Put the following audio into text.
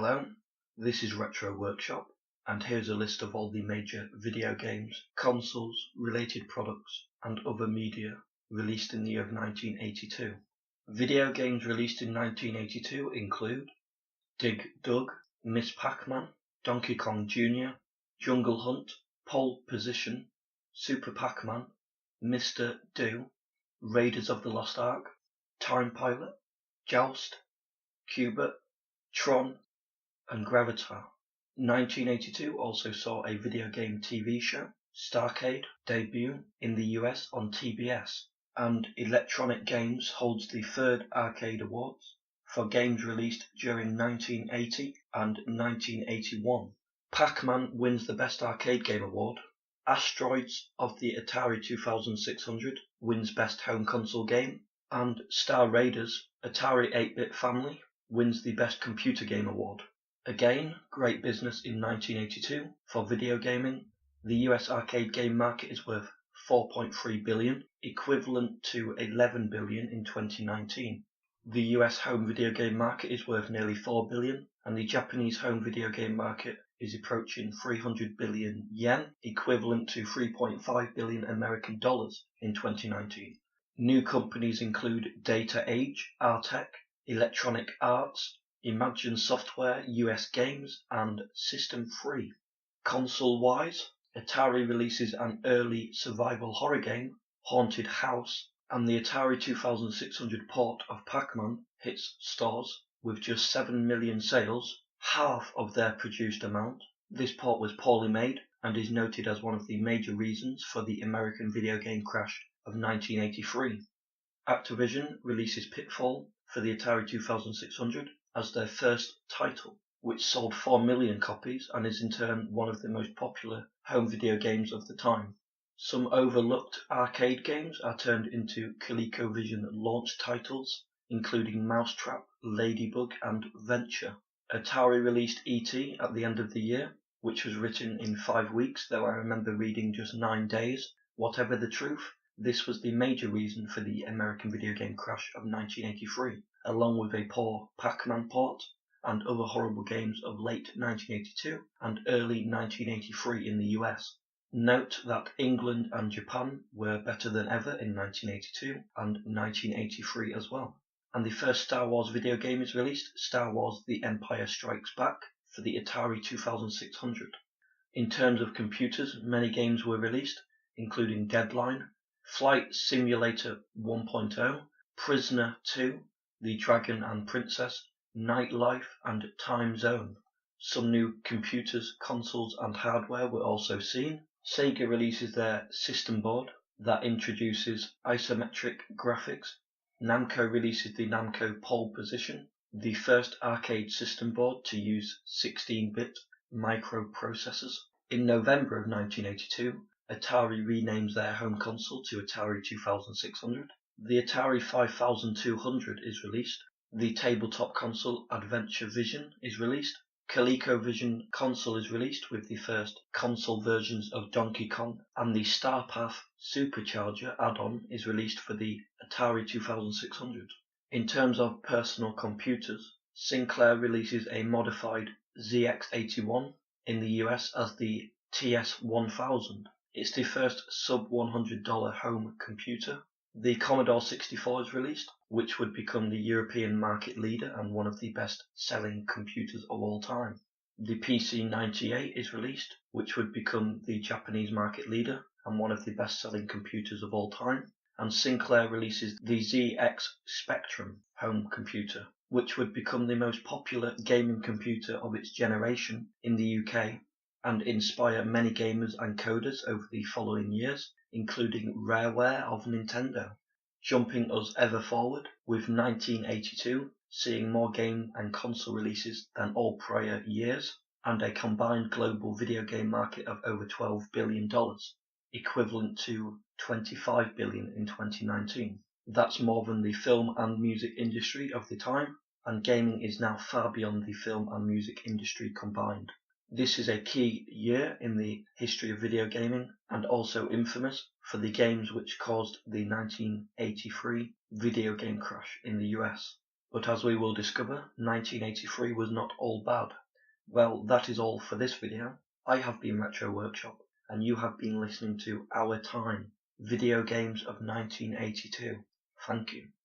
Hello, this is Retro Workshop, and here's a list of all the major video games, consoles, related products, and other media released in the year of 1982. Video games released in 1982 include Dig Dug, Miss Pac-Man, Donkey Kong Jr., Jungle Hunt, Pole Position, Super Pac-Man, Mr. Do, Raiders of the Lost Ark, Time Pilot, Joust, Qbert, Tron, and Gravitar. 1982 also saw a video game TV show, Starcade, debut in the US on TBS, and Electronic Games holds the third Arcade Awards for games released during 1980 and 1981. Pac-Man wins the Best Arcade Game Award. Asteroids of the Atari 2600 wins Best Home Console Game, and Star Raiders, Atari 8-bit family, wins the Best Computer Game Award. Again, great business in 1982 for video gaming. The US arcade game market is worth $4.3 billion, equivalent to $11 billion in 2019. The US home video game market is worth nearly $4 billion, and the Japanese home video game market is approaching 300 billion yen, equivalent to $3.5 billion American dollars in 2019. New companies include Data Age, Artec, Electronic Arts, Imagine Software, US Games, and System 3. Console-wise, Atari releases an early survival horror game, Haunted House, and the Atari 2600 port of Pac-Man hits stores with just 7 million sales, half of their produced amount. This port was poorly made and is noted as one of the major reasons for the American video game crash of 1983. Activision releases Pitfall for the Atari 2600 as their first title, which sold 4 million copies and is in turn one of the most popular home video games of the time. Some overlooked arcade games are turned into ColecoVision launch titles, including Mousetrap, Ladybug, and Venture. Atari released E.T. at the end of the year, which was written in 5 weeks, though I remember reading just 9 days. Whatever the truth, this was the major reason for the American video game crash of 1983, along with a poor Pac-Man port and other horrible games of late 1982 and early 1983 in the US. Note that England and Japan were better than ever in 1982 and 1983 as well. And the first Star Wars video game is released, Star Wars The Empire Strikes Back, for the Atari 2600. In terms of computers, many games were released, including Deadline, Flight Simulator 1.0, Prisoner 2, The Dragon and Princess, Nightlife, and Time Zone. Some new computers, consoles, and hardware were also seen. Sega releases their system board that introduces isometric graphics. Namco releases the Namco Pole Position, the first arcade system board to use 16-bit microprocessors. In November of 1982, Atari renames their home console to Atari 2600. The Atari 5200 is released. The tabletop console Adventure Vision is released. ColecoVision console is released with the first console versions of Donkey Kong, and the Starpath Supercharger add-on is released for the Atari 2600. In terms of personal computers, Sinclair releases a modified ZX81 in the US as the TS1000. It's the first sub-$100 home computer. The Commodore 64 is released, which would become the European market leader and one of the best-selling computers of all time. The PC-98 is released, which would become the Japanese market leader and one of the best-selling computers of all time. And Sinclair releases the ZX Spectrum home computer, which would become the most popular gaming computer of its generation in the UK and inspire many gamers and coders over the following years, including Rareware of Nintendo. Jumping us ever forward, with 1982 seeing more game and console releases than all prior years, and a combined global video game market of over $12 billion, equivalent to $25 billion in 2019. That's more than the film and music industry of the time, and gaming is now far beyond the film and music industry combined. This is a key year in the history of video gaming, and also infamous for the games which caused the 1983 video game crash in the US. But as we will discover, 1983 was not all bad. Well, that is all for this video. I have been Retro Workshop, and you have been listening to Our Time, Video Games of 1982. Thank you.